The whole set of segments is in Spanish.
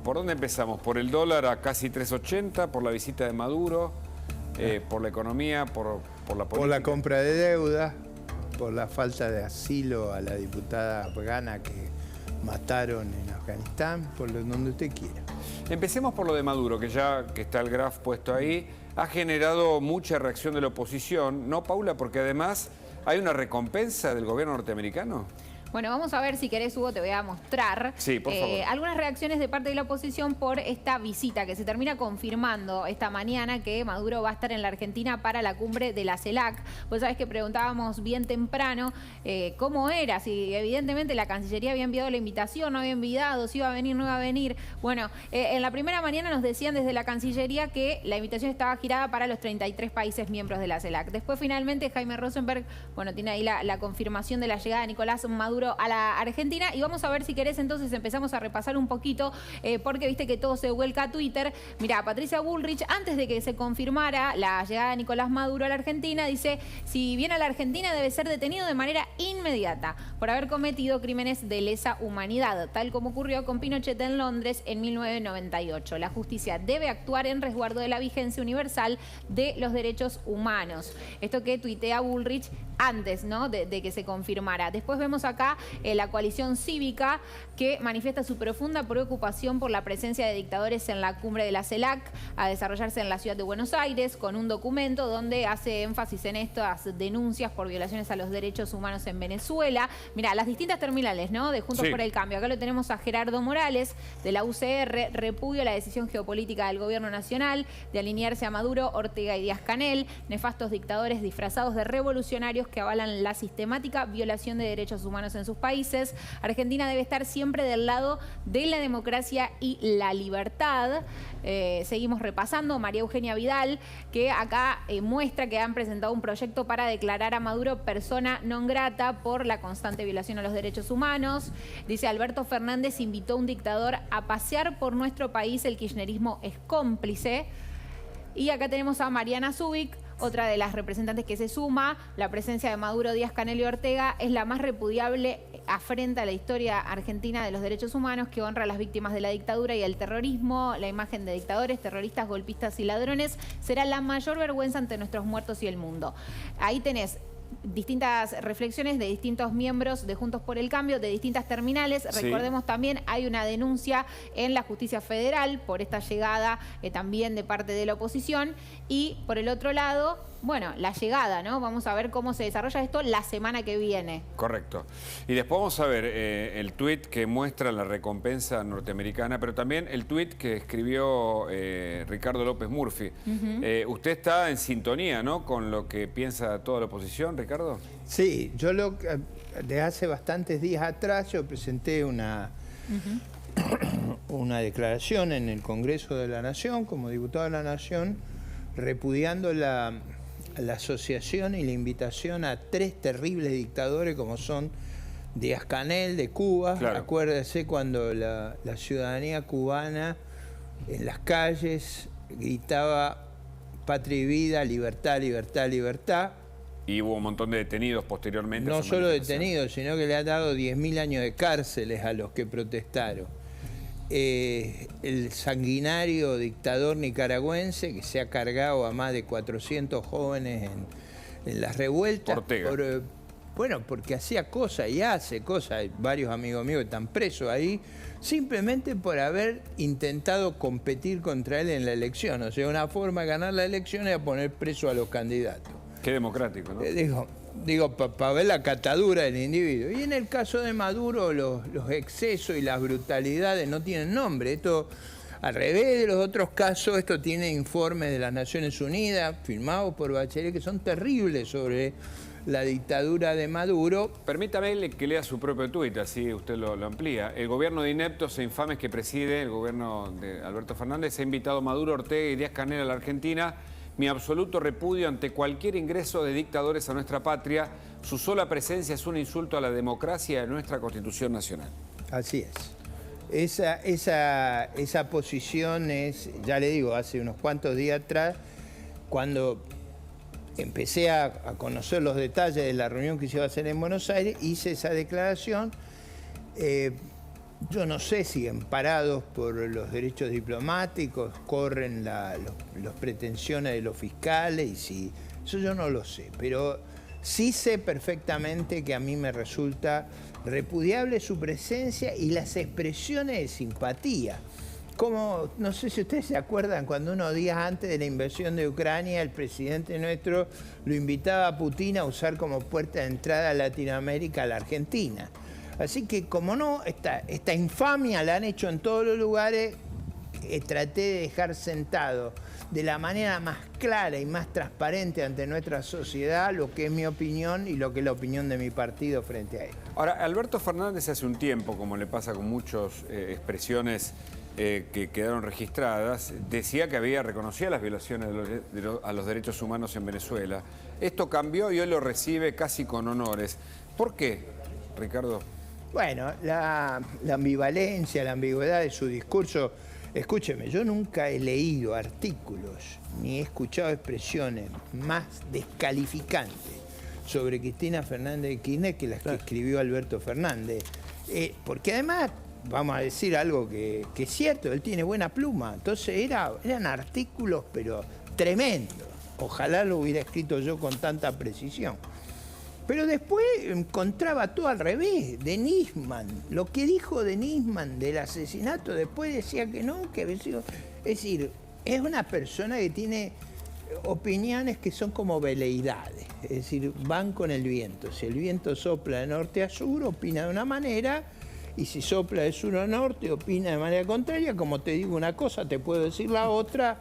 ¿Por dónde empezamos? ¿Por el dólar a casi 3.80? ¿Por la visita de Maduro? ¿Por la economía? ¿Por la política? Por la compra de deuda, por la falta de asilo a la diputada afgana que mataron en Afganistán, por donde usted quiera. Empecemos por lo de Maduro, que ya que está el graph puesto ahí, ha generado mucha reacción de la oposición, ¿no, Paula? Porque además hay una recompensa del gobierno norteamericano. Bueno, vamos a ver, si querés, Hugo, te voy a mostrar Sí, por favor. algunas reacciones de parte de la oposición por esta visita que se termina confirmando esta mañana, que Maduro va a estar en la Argentina para la cumbre de la CELAC. Vos sabés que preguntábamos bien temprano cómo era, si evidentemente la Cancillería había enviado la invitación, no había enviado, si iba a venir, no iba a venir. Bueno, en la primera mañana nos decían desde la Cancillería que la invitación estaba girada para los 33 países miembros de la CELAC. Después, finalmente, Jaime Rosenberg, bueno, tiene ahí la confirmación de la llegada de Nicolás Maduro a la Argentina, y vamos a ver, si querés, entonces empezamos a repasar un poquito, porque viste que todo se vuelca a Twitter. Mirá, Patricia Bullrich, antes de que se confirmara la llegada de Nicolás Maduro a la Argentina, dice: si viene a la Argentina debe ser detenido de manera inmediata por haber cometido crímenes de lesa humanidad, tal como ocurrió con Pinochet en Londres en 1998. La justicia debe actuar en resguardo de la vigencia universal de los derechos humanos. Esto que tuitea Bullrich antes, ¿no?, de que se confirmara. Después vemos acá la coalición cívica, que manifiesta su profunda preocupación por la presencia de dictadores en la cumbre de la CELAC, a desarrollarse en la ciudad de Buenos Aires, con un documento donde hace énfasis en estas denuncias por violaciones a los derechos humanos en Venezuela. Mirá, las distintas terminales, ¿no?, de Juntos por el Cambio. Acá lo tenemos a Gerardo Morales, de la UCR, repudio a la decisión geopolítica del gobierno nacional de alinearse a Maduro, Ortega y Díaz-Canel, nefastos dictadores disfrazados de revolucionarios que avalan la sistemática violación de derechos humanos en sus países. Argentina debe estar siempre del lado de la democracia y la libertad. Seguimos repasando. María Eugenia Vidal, que acá muestra que han presentado un proyecto para declarar a Maduro persona non grata por la constante violación a los derechos humanos. Dice: Alberto Fernández invitó a un dictador a pasear por nuestro país, el kirchnerismo es cómplice. Y acá tenemos a Mariana Zubik, otra de las representantes que se suma. La presencia de Maduro, Díaz-Canel y Ortega es la más repudiable afrenta a la historia argentina de los derechos humanos, que honra a las víctimas de la dictadura y el terrorismo. La imagen de dictadores, terroristas, golpistas y ladrones será la mayor vergüenza ante nuestros muertos y el mundo. Ahí tenés distintas reflexiones de distintos miembros de Juntos por el Cambio, de distintas terminales. Sí. Recordemos también, hay una denuncia en la Justicia Federal por esta llegada también de parte de la oposición. Y por el otro lado, bueno, la llegada, ¿no? Vamos a ver cómo se desarrolla esto la semana que viene. Correcto. Y después vamos a ver el tuit que muestra la recompensa norteamericana, pero también el tuit que escribió Ricardo López Murphy. Usted está en sintonía, ¿no?, con lo que piensa toda la oposición, Ricardo. Sí, yo de hace bastantes días atrás yo presenté una declaración en el Congreso de la Nación, como diputado de la Nación, repudiando la asociación y la invitación a tres terribles dictadores como son Díaz-Canel de Cuba. Claro. Acuérdese cuando la ciudadanía cubana en las calles gritaba patria y vida, libertad, libertad, libertad. Y hubo un montón de detenidos posteriormente. No solo detenidos, sino que le ha dado 10.000 años de cárceles a los que protestaron. El sanguinario dictador nicaragüense, que se ha cargado a más de 400 jóvenes en las revueltas. Ortega. Bueno, porque hacía cosas y hace cosas. Hay varios amigos míos que están presos ahí, simplemente por haber intentado competir contra él en la elección. O sea, una forma de ganar la elección era poner preso a los candidatos. Qué democrático, ¿no? Digo, para ver la catadura del individuo. Y en el caso de Maduro, los excesos y las brutalidades no tienen nombre. Esto, al revés de los otros casos, esto tiene informes de las Naciones Unidas, firmados por Bachelet, que son terribles sobre la dictadura de Maduro. Permítame que lea su propio tuit, así usted lo amplía. El gobierno de ineptos e infames que preside el gobierno de Alberto Fernández ha invitado a Maduro, Ortega y Díaz-Canel a la Argentina. Mi absoluto repudio ante cualquier ingreso de dictadores a nuestra patria. Su sola presencia es un insulto a la democracia de nuestra Constitución Nacional. Así es. Esa posición es, ya le digo, hace unos cuantos días atrás, cuando empecé a conocer los detalles de la reunión que se iba a hacer en Buenos Aires, hice esa declaración yo no sé si amparados por los derechos diplomáticos corren las pretensiones de los fiscales, y si, eso yo no lo sé, pero sí sé perfectamente que a mí me resulta repudiable su presencia y las expresiones de simpatía. Como, no sé si ustedes se acuerdan, cuando unos días antes de la invasión de Ucrania, el presidente nuestro lo invitaba a Putin a usar como puerta de entrada a Latinoamérica a la Argentina. Así que, como no, esta infamia la han hecho en todos los lugares, traté de dejar sentado de la manera más clara y más transparente ante nuestra sociedad lo que es mi opinión y lo que es la opinión de mi partido frente a él. Ahora, Alberto Fernández hace un tiempo, como le pasa con muchas expresiones que quedaron registradas, decía que reconocía las violaciones a los derechos humanos en Venezuela. Esto cambió y hoy lo recibe casi con honores. ¿Por qué, Ricardo? Bueno, la ambivalencia, la ambigüedad de su discurso. Escúcheme, yo nunca he leído artículos ni he escuchado expresiones más descalificantes sobre Cristina Fernández de Kirchner que las que escribió Alberto Fernández. Porque además, vamos a decir algo que es cierto, él tiene buena pluma. Entonces eran artículos, pero tremendos. Ojalá lo hubiera escrito yo con tanta precisión. Pero después encontraba todo al revés, de Nisman. Lo que dijo de Nisman del asesinato, después decía que no, que había sido... Es decir, es una persona que tiene opiniones que son como veleidades. Es decir, van con el viento. Si el viento sopla de norte a sur, opina de una manera, y si sopla de sur a norte, opina de manera contraria. Como te digo una cosa, te puedo decir la otra.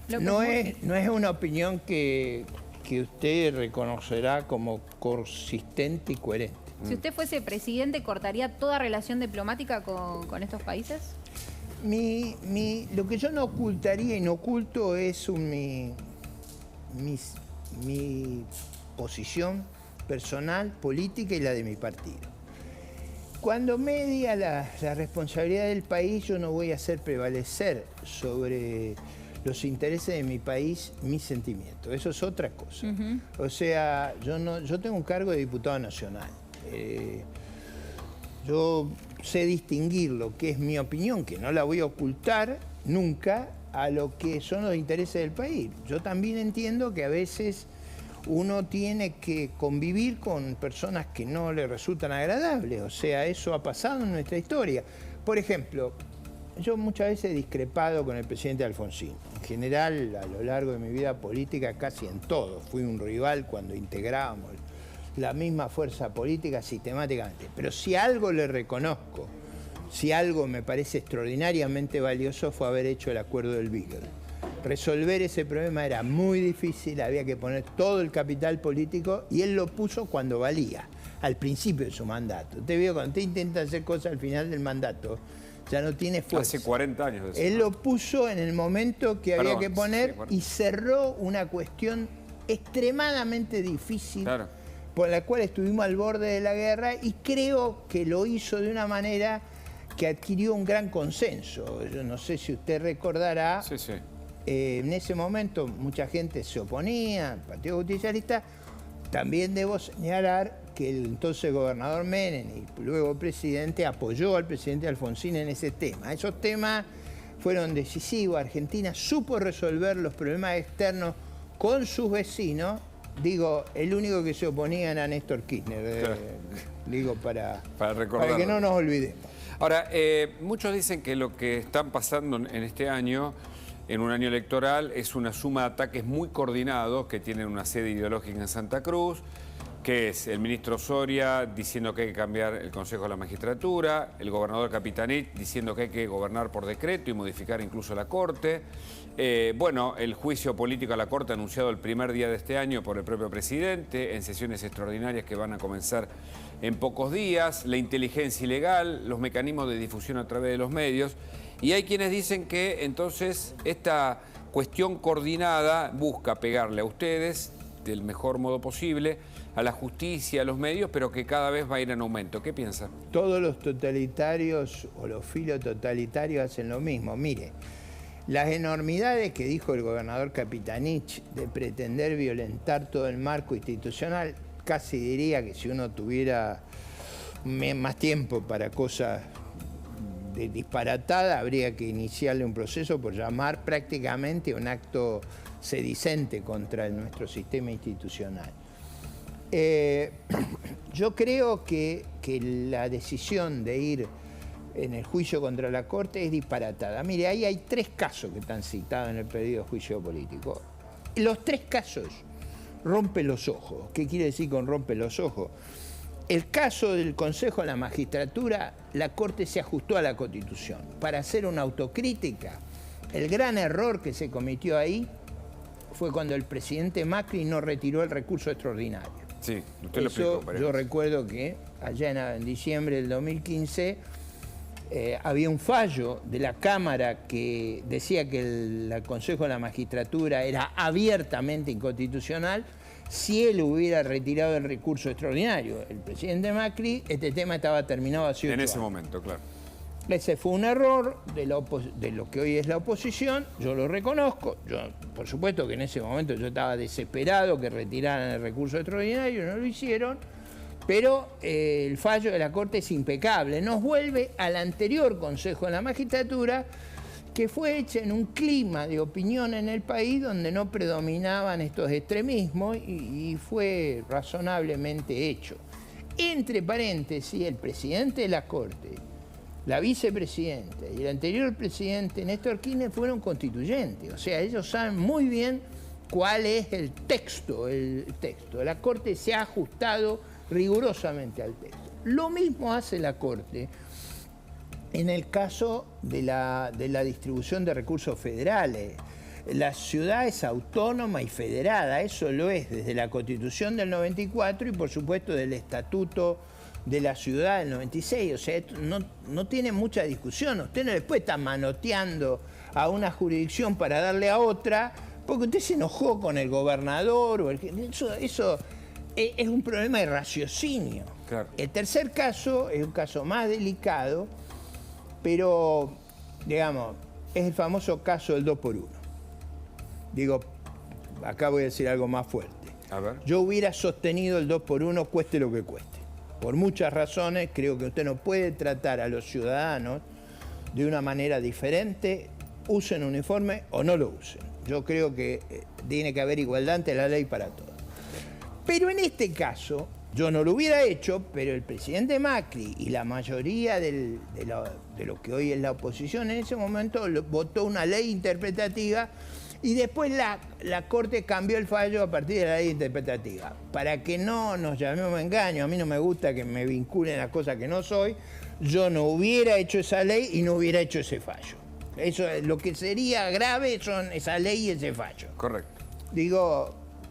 No es una opinión que usted reconocerá como consistente y coherente. Si usted fuese presidente, ¿cortaría toda relación diplomática con estos países? Lo que yo no ocultaría y no oculto es mi posición personal, política y la de mi partido. Cuando media la responsabilidad del país, yo no voy a hacer prevalecer sobre los intereses de mi país, mis sentimientos. Eso es otra cosa. O sea, yo tengo un cargo de diputado nacional. Yo sé distinguir lo que es mi opinión, que no la voy a ocultar nunca, a lo que son los intereses del país. Yo también entiendo que a veces uno tiene que convivir con personas que no le resultan agradables. O sea, eso ha pasado en nuestra historia. Por ejemplo, yo muchas veces he discrepado con el presidente Alfonsín. En general, a lo largo de mi vida política, casi en todo. Fui un rival cuando integrábamos la misma fuerza política sistemáticamente. Pero si algo le reconozco, si algo me parece extraordinariamente valioso, fue haber hecho el acuerdo del Beagle. Resolver ese problema era muy difícil, había que poner todo el capital político, y él lo puso cuando valía, al principio de su mandato. Usted vio, cuando usted intenta hacer cosas al final del mandato, ya no tiene fuerza. Hace 40 años. Él lo puso en el momento que había que poner, sí, y cerró una cuestión extremadamente difícil, claro, por la cual estuvimos al borde de la guerra, y creo que lo hizo de una manera que adquirió un gran consenso. Yo no sé si usted recordará, en ese momento mucha gente se oponía al Partido Justicialista. También debo señalar que el entonces gobernador Menem y luego presidente apoyó al presidente Alfonsín en ese tema. Esos temas fueron decisivos. Argentina supo resolver los problemas externos con sus vecinos. Digo, el único que se oponía era Néstor Kirchner. Claro. Digo, para que no nos olvidemos. Ahora, muchos dicen que lo que están pasando en este año, en un año electoral, es una suma de ataques muy coordinados que tienen una sede ideológica en Santa Cruz, que es el ministro Soria diciendo que hay que cambiar el Consejo de la Magistratura, el gobernador Capitanich diciendo que hay que gobernar por decreto y modificar incluso la Corte. Bueno, el juicio político a la Corte anunciado el primer día de este año por el propio presidente, en sesiones extraordinarias que van a comenzar en pocos días, la inteligencia ilegal, los mecanismos de difusión a través de los medios. Y hay quienes dicen que entonces esta cuestión coordinada busca pegarle a ustedes del mejor modo posible, a la justicia, a los medios, pero que cada vez va a ir en aumento. ¿Qué piensa? Todos los totalitarios o los filototalitarios hacen lo mismo. Mire, las enormidades que dijo el gobernador Capitanich de pretender violentar todo el marco institucional, casi diría que si uno tuviera más tiempo para cosas de disparatada, habría que iniciarle un proceso por llamar prácticamente un acto sedicente contra nuestro sistema institucional. Yo creo que la decisión de ir en el juicio contra la Corte es disparatada. Mire, ahí hay 3 casos que están citados en el pedido de juicio político. Los 3 casos rompen los ojos. ¿Qué quiere decir con rompe los ojos? El caso del Consejo de la Magistratura, la Corte se ajustó a la Constitución. Para hacer una autocrítica, el gran error que se cometió ahí fue cuando el presidente Macri no retiró el recurso extraordinario. Sí, usted lo explicó. Yo recuerdo que allá en diciembre del 2015 había un fallo de la Cámara que decía que el Consejo de la Magistratura era abiertamente inconstitucional si él hubiera retirado el recurso extraordinario. El presidente Macri, este tema estaba terminado hace 8 años. En ese momento, claro. Ese fue un error de lo que hoy es la oposición, yo lo reconozco. Por supuesto que en ese momento yo estaba desesperado que retiraran el recurso extraordinario, no lo hicieron, pero el fallo de la Corte es impecable. Nos vuelve al anterior Consejo de la Magistratura, que fue hecha en un clima de opinión en el país donde no predominaban estos extremismos y fue razonablemente hecho. Entre paréntesis, el presidente de la Corte, la vicepresidenta y el anterior presidente Néstor Kirchner fueron constituyentes. O sea, ellos saben muy bien cuál es el texto. La Corte se ha ajustado rigurosamente al texto. Lo mismo hace la Corte en el caso de la distribución de recursos federales. La ciudad es autónoma y federada, eso lo es desde la Constitución del 94 y por supuesto del Estatuto de la Ciudad del 96. O sea, esto no tiene mucha discusión. Usted no después está manoteando a una jurisdicción para darle a otra porque usted se enojó con el gobernador. Eso es un problema de raciocinio. Claro. El tercer caso es un caso más delicado, pero, digamos, es el famoso caso del 2 por 1. Digo, acá voy a decir algo más fuerte. A ver. Yo hubiera sostenido el 2 por 1 cueste lo que cueste. Por muchas razones, creo que usted no puede tratar a los ciudadanos de una manera diferente, usen uniforme o no lo usen. Yo creo que tiene que haber igualdad ante la ley para todos. Pero en este caso, yo no lo hubiera hecho, pero el presidente Macri y la mayoría de lo que hoy es la oposición en ese momento votó una ley interpretativa y después la Corte cambió el fallo a partir de la ley interpretativa. Para que no nos llamemos engaño, a mí no me gusta que me vinculen a cosas que no soy, yo no hubiera hecho esa ley y no hubiera hecho ese fallo. Eso, lo que sería grave son esa ley y ese fallo. Correcto.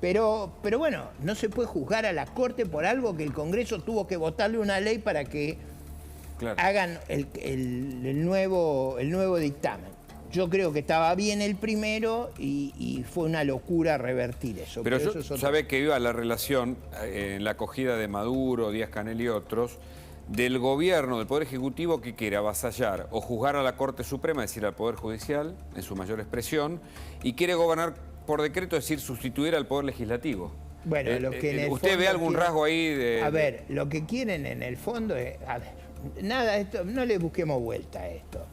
Pero bueno, no se puede juzgar a la Corte por algo que el Congreso tuvo que votarle una ley para que hagan el nuevo dictamen. Yo creo que estaba bien el primero y fue una locura revertir eso. Pero yo sabe que iba la relación en la acogida de Maduro, Díaz-Canel y otros, del gobierno, del Poder Ejecutivo que quiere avasallar o juzgar a la Corte Suprema, es decir, al Poder Judicial, en su mayor expresión, y quiere gobernar por decreto, es decir, sustituir al Poder Legislativo. Bueno, lo que en el ¿usted fondo ve algún rasgo ahí de...? A ver, lo que quieren en el fondo es... A ver, nada, esto, no le busquemos vuelta a esto.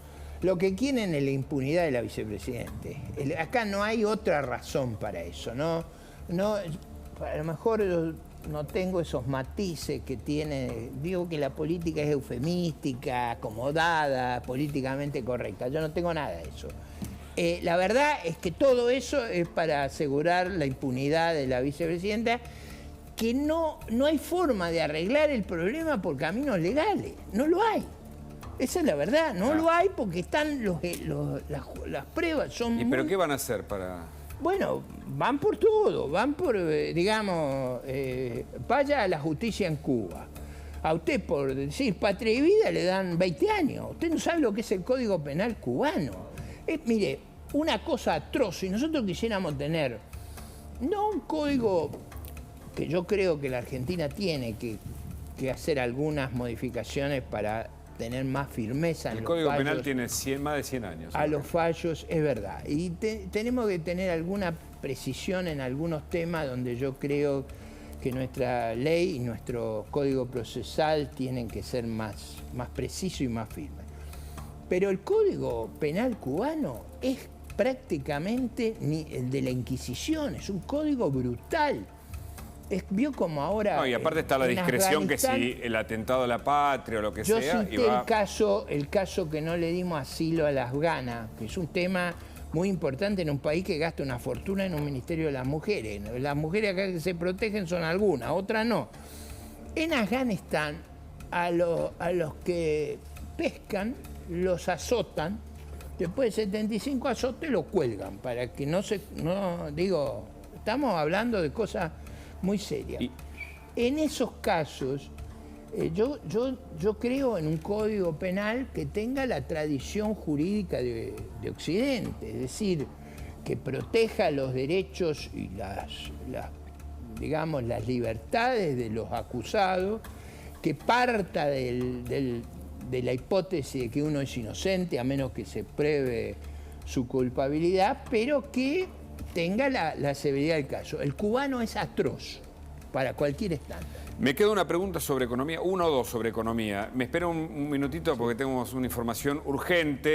Lo que quieren es la impunidad de la vicepresidente. Acá no hay otra razón para eso, ¿no? A lo mejor yo no tengo esos matices que tiene... Digo que la política es eufemística, acomodada, políticamente correcta. Yo no tengo nada de eso. La verdad es que todo eso es para asegurar la impunidad de la vicepresidenta, que no hay forma de arreglar el problema por caminos legales. No lo hay. Esa es la verdad. No lo hay porque están las pruebas. ¿Pero qué van a hacer para...? Bueno, van por todo. Van por, digamos, vaya a la justicia en Cuba. A usted por decir patria y vida le dan 20 años. Usted no sabe lo que es el Código Penal cubano. Mire, una cosa atroz, si nosotros quisiéramos tener, no un código que yo creo que la Argentina tiene que hacer algunas modificaciones para tener más firmeza en los fallos. El Código Penal tiene más de 100 años. A los fallos, es verdad. Y tenemos que tener alguna precisión en algunos temas donde yo creo que nuestra ley y nuestro Código Procesal tienen que ser más preciso y más firme. Pero el Código Penal cubano es prácticamente el de la Inquisición, es un código brutal. Vio como ahora... No, y aparte está la discreción que si el atentado a la patria o lo que sea... Yo cité el caso que no le dimos asilo a las afganas, que es un tema muy importante en un país que gasta una fortuna en un ministerio de las mujeres. Las mujeres acá que se protegen son algunas, otras no. En Afganistán, a los que pescan, los azotan, después de 75 azotes los cuelgan, para que estamos hablando de cosas muy serias. En esos casos, yo creo en un código penal que tenga la tradición jurídica de Occidente, es decir, que proteja los derechos y las libertades de los acusados, que parta de la hipótesis de que uno es inocente a menos que se pruebe su culpabilidad, pero que tenga la severidad del caso. El cubano es atroz para cualquier estándar. Me queda una pregunta sobre economía, una o dos sobre economía. Me espera un minutito porque tenemos una información urgente.